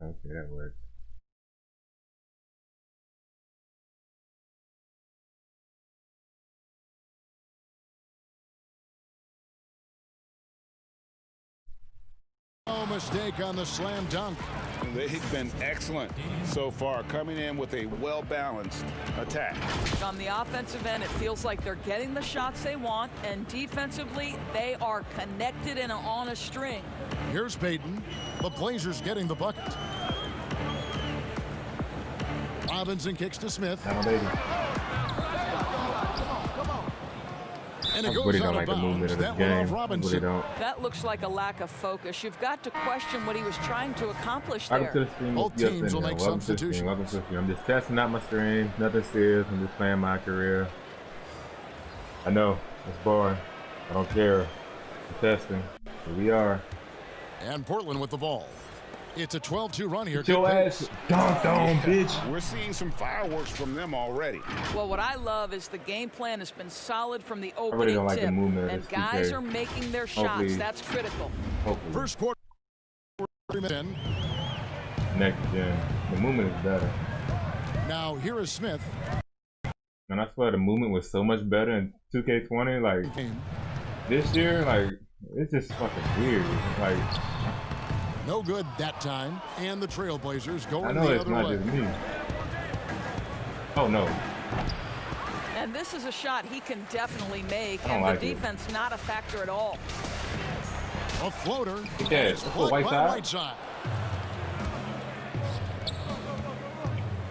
Okay, that works. No mistake on the slam dunk. They've been excellent so far, coming in with a well-balanced attack. On the offensive end, it feels like they're getting the shots they want, and defensively, they are connected and on a string. Here's Payton. The Blazers getting the bucket. Robinson kicks to Smith. And it goes really out don't of like the movement bounds. of this That one game. off Robinson. Really don't. That looks like a lack of focus. You've got to question what he was trying to accomplish Welcome to there. the stream. Both teams will make substitutions. Welcome to the stream. I'm just testing out my stream. Nothing serious. I'm just playing my career. I know it's boring. I don't care. I'm testing. Here we are. And Portland with the ball. It's a 12-2 run here. Get your ass dunked on, bitch. We're seeing some fireworks from them already. Well, what I love is the game plan has been solid from the I really opening don't like tip, the movement of and this guys 2K. are making their Hopefully. shots. That's critical. Hopefully. First quarter. 3 minutes in. Next gen. The movement is better. Now here is Smith. And I swear the movement was so much better in 2K20. Like this year, like it's just fucking weird. Like No good that time. And the Trailblazers I going know the it's other not way. just me. Oh no. And this is a shot he can definitely make, I don't and like the it. defense not a factor at all. A floater. Get that. It's That's blocked the by Whiteside. Whiteside.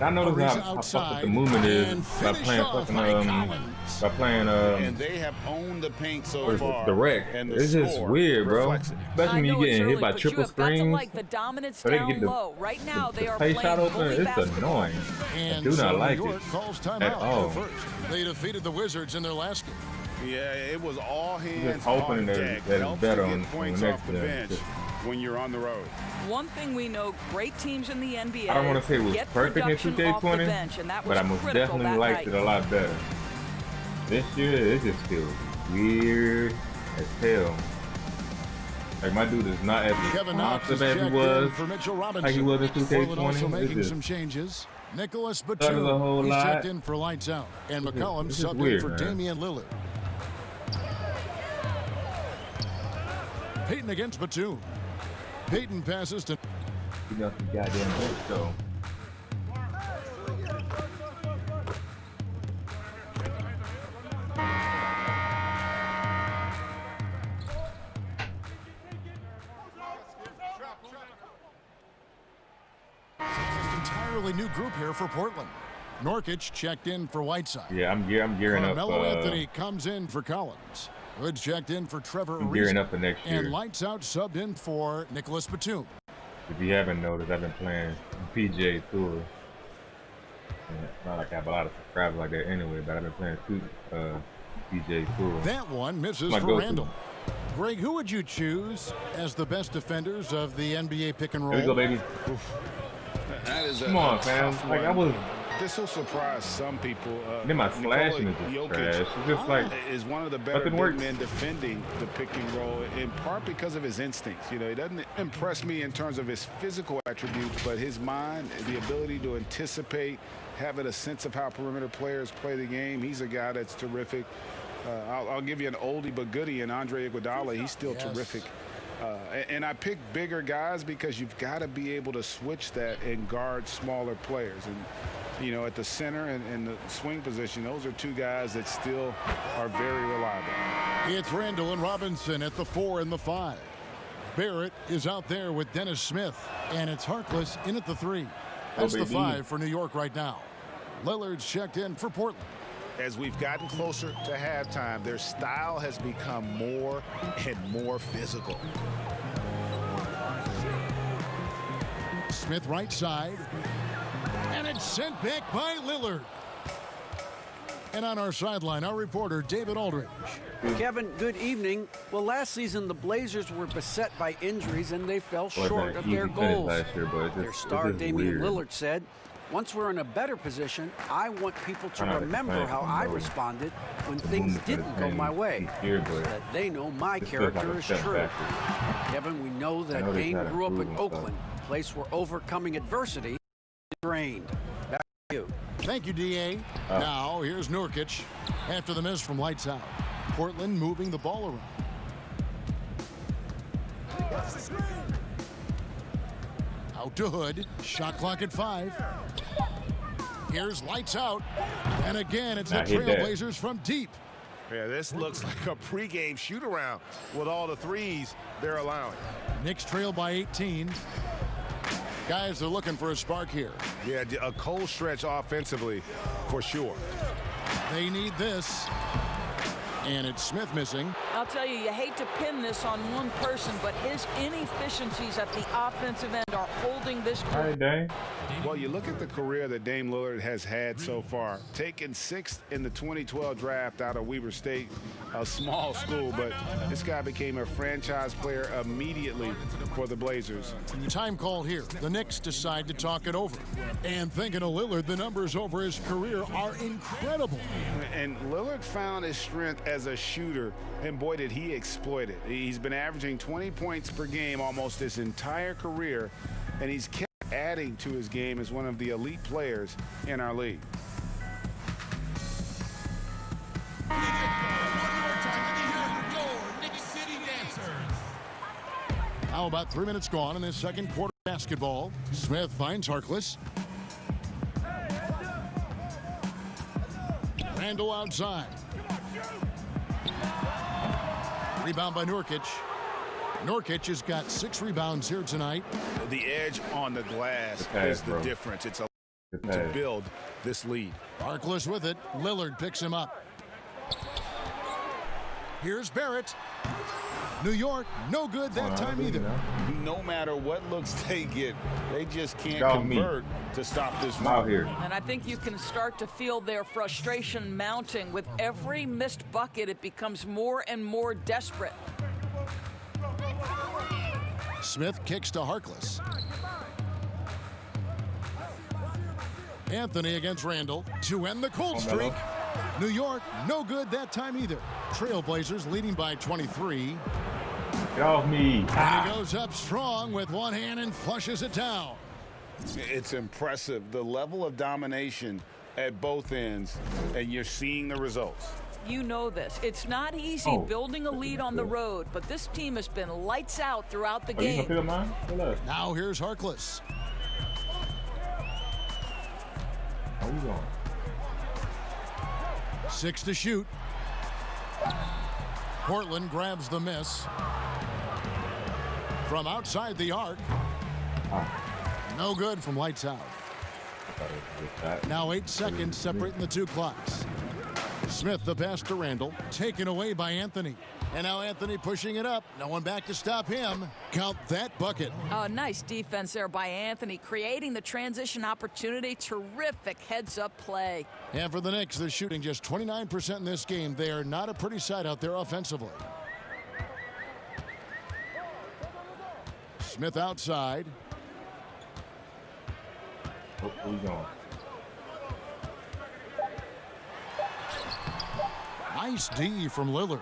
I noticed Murray's how fucked up outside the movement is and by finished playing off fucking by Collins. by playing And they have owned the paint so far. direct. And the It's just score weird, bro. reflects it. Especially I when you know it's getting early, hit by but triple you have got to screens. like the dominance So they down get the- low. Right now, they are Face playing shot open. bully It's basketball. annoying. I And do so not like New York it calls at timeout all. for the first. They defeated the Wizards in their last game. Yeah, it was all hands Just hoping on that deck. it's Helps better to on get points the off next the gen. bench when you're on the road. One thing we know, great teams in the NBA I don't want to say it was get perfect in production off the 2K20, bench, and that was but I most critical definitely that liked night. it a lot better. This year, it just feels weird as hell. Like my dude is not as Kevin Knox is responsive as he checked was. in for Mitchell Robinson. Like he was in Portland also 2K20. making It's some just, changes. Nicholas Stutters a whole Batum, he's lot. checked in for lights out. And McCollum this is subbed in weird, for man. Damian Lillard. Payton against Batum. Payton passes to he got the goddamn bench though. entirely new group here for Portland. Norkic checked in for Whiteside. Yeah, I'm gearing up. Carmelo Anthony comes in for Collins. Hood checked in for Trevor I'm gearing Ariza. up for next year. And lights out subbed in for Nicholas Batum. If you haven't noticed, I've been playing PJ Tour. It's not like I have a lot of subscribers like that anyway, but I've been playing PJ Tour. That one misses My for go-to. Randall. Greg, who would you choose as the best defenders of the NBA pick and roll? Here we go, baby. That is Come on, fam. Like I was. This will surprise some people. Then my Nikola slashing is just Jokic trash. It's just like is one of the better nothing big works. men defending the pick and roll, in part because of his instincts. You know, he doesn't impress me in terms of his physical attributes, but his mind, the ability to anticipate, having a sense of how perimeter players play the game. He's a guy that's terrific. I'll give you an oldie but goodie in Andre Iguodala. He's still terrific. And I pick bigger guys because you've got to be able to switch that and guard smaller players. And, you know, at the center and the swing position, those are two guys that still are very reliable. It's Randall and Robinson at the 4 and the 5. Barrett is out there with Dennis Smith, and it's Harkless in at the 3. That's the baby. 5 for New York right now. Lillard's checked in for Portland. As we've gotten closer to halftime, their style has become more and more physical. Smith right side. And it's sent back by Lillard. And on our sideline, our reporter, David Aldridge. Kevin, good evening. Well, last season, the Blazers were beset by injuries, and they fell short of their goals. Their star, Damian Lillard, said, "Once we're in a better position, I want people to remember how I responded when things didn't go my way, so that they know my character is true." Kevin, we know that Dame grew up in Oakland, place where overcoming adversity is ingrained. Back to you. Thank you, D.A. Now, here's Nurkic after the miss from lights out. Portland moving the ball around. Out to Hood. Shot clock at 5. Here's lights out. And again, it's the Trailblazers from deep. Yeah, this looks like a pregame shoot-around with all the threes they're allowing. Knicks trail by 18. Guys are looking for a spark here. Yeah, a cold stretch offensively for sure. They need this. And it's Smith missing. I'll tell you, you hate to pin this on one person, but his inefficiencies at the offensive end are holding this group. All right, Dame. Well, you look at the career that Dame Lillard has had so far. Taken 6th in the 2012 draft out of Weber State, a small school, but this guy became a franchise player immediately for the Blazers. Time call here. The Knicks decide to talk it over. And thinking of Lillard, the numbers over his career are incredible. And Lillard found his strength as a shooter, and boy, did he exploit it. He's been averaging 20 points per game almost his entire career, and he's kept adding to his game as one of the elite players in our league. Now about 3 minutes gone in this second quarter basketball. Smith finds Harkless. Randall outside. Rebound by Nurkic. Nurkic has got 6 rebounds here tonight. The edge on the glass is the difference. It's to build this lead. Harkless with it. Lillard picks him up. Here's Barrett. New York, no good that time either. No matter what looks they get, they just can't convert to stop this run here. And I think you can start to feel their frustration mounting. With every missed bucket, it becomes more and more desperate. Smith kicks to Harkless. Anthony against Randall to end the cold streak. New York, no good that time either. Trailblazers leading by 23. Get off me. And he goes up strong with one hand and flushes it down. It's impressive, the level of domination at both ends, and you're seeing the results. You know this. It's not easy building a lead on the road, but this team has been lights out throughout the game. Now here's Harkless. How you going? 6 to shoot. Portland grabs the miss. From outside the arc. No good from lights out. Now 8 seconds separating the two clocks. Smith the pass to Randall. Taken away by Anthony. And now Anthony pushing it up. No one back to stop him. Count that bucket. Oh, nice defense there by Anthony, creating the transition opportunity. Terrific heads-up play. And for the Knicks, they're shooting just 29% in this game. They are not a pretty sight out there offensively. Smith outside. Where you going? Nice D from Lillard.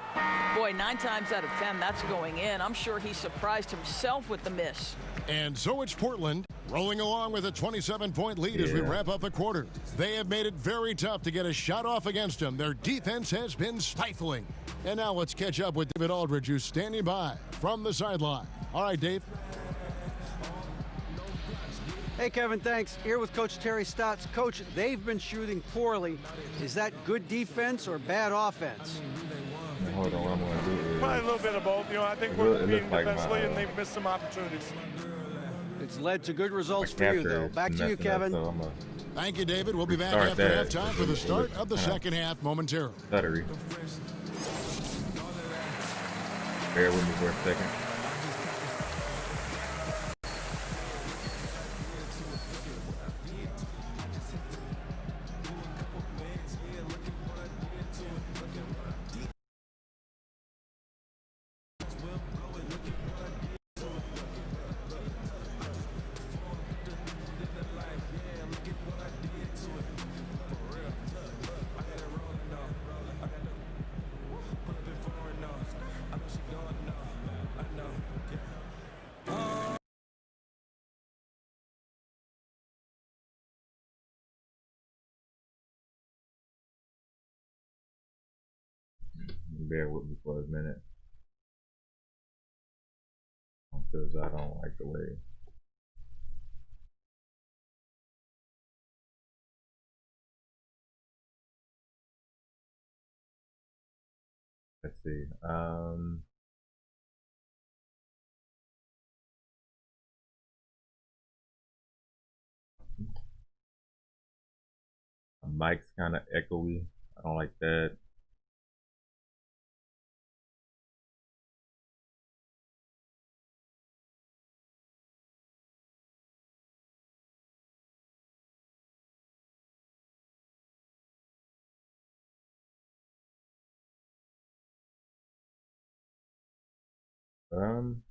Boy, 9 times out of 10, that's going in. I'm sure he surprised himself with the miss. And so it's Portland rolling along with a 27-point lead as we wrap up the quarter. They have made it very tough to get a shot off against them. Their defense has been stifling. And now let's catch up with David Aldridge, who's standing by from the sideline. All right, Dave. Hey, Kevin, thanks. Here with Coach Terry Stotts. Coach, they've been shooting poorly. Is that good defense or bad offense? Hold on, what I'm going to do is... Probably a little bit of both. You know, I think we're beating defensively, and they've missed some opportunities. It's led to good results for you, though. Back to you, Kevin. Thank you, David. We'll be back after halftime for the start of the second half momentarily. Bear with me for a second. bear with me for a minute. Because I don't like the way. Let's see. My mic's kind of echoey. I don't like that. Um,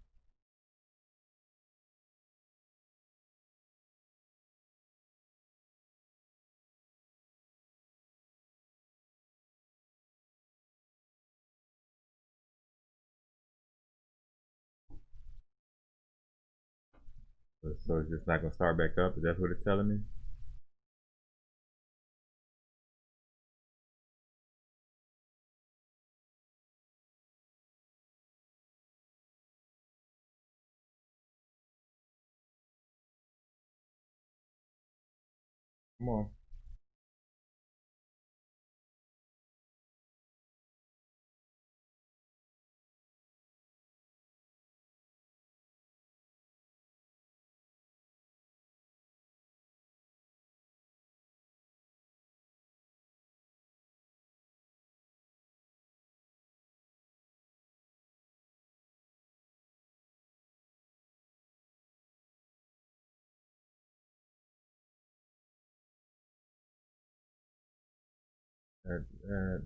so it's just not gonna start back up. Is that what it's telling me? Come on. That.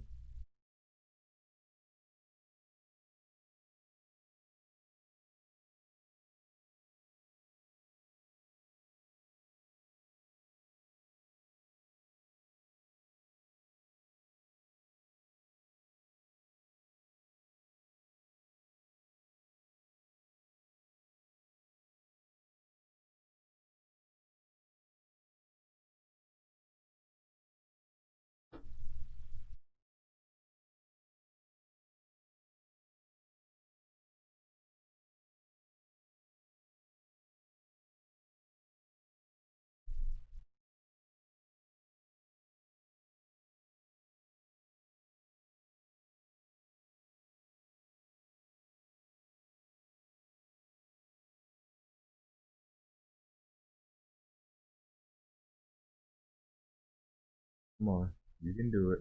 Come on. You can do it.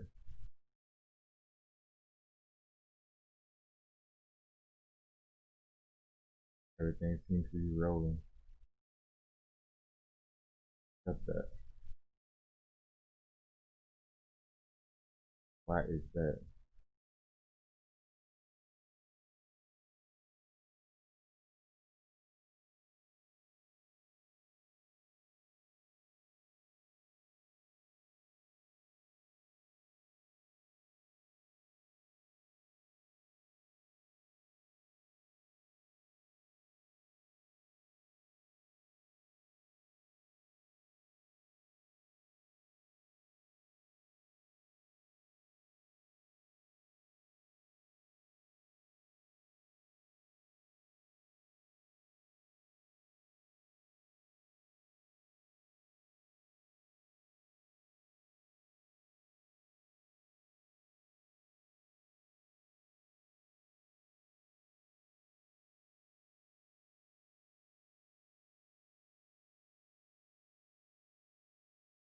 Everything seems to be rolling. Except that. Why is that?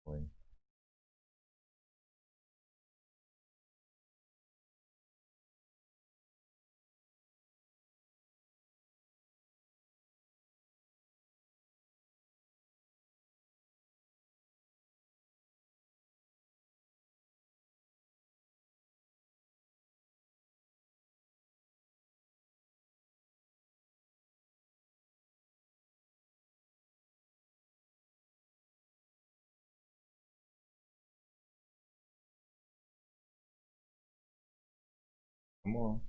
Boy. Come on.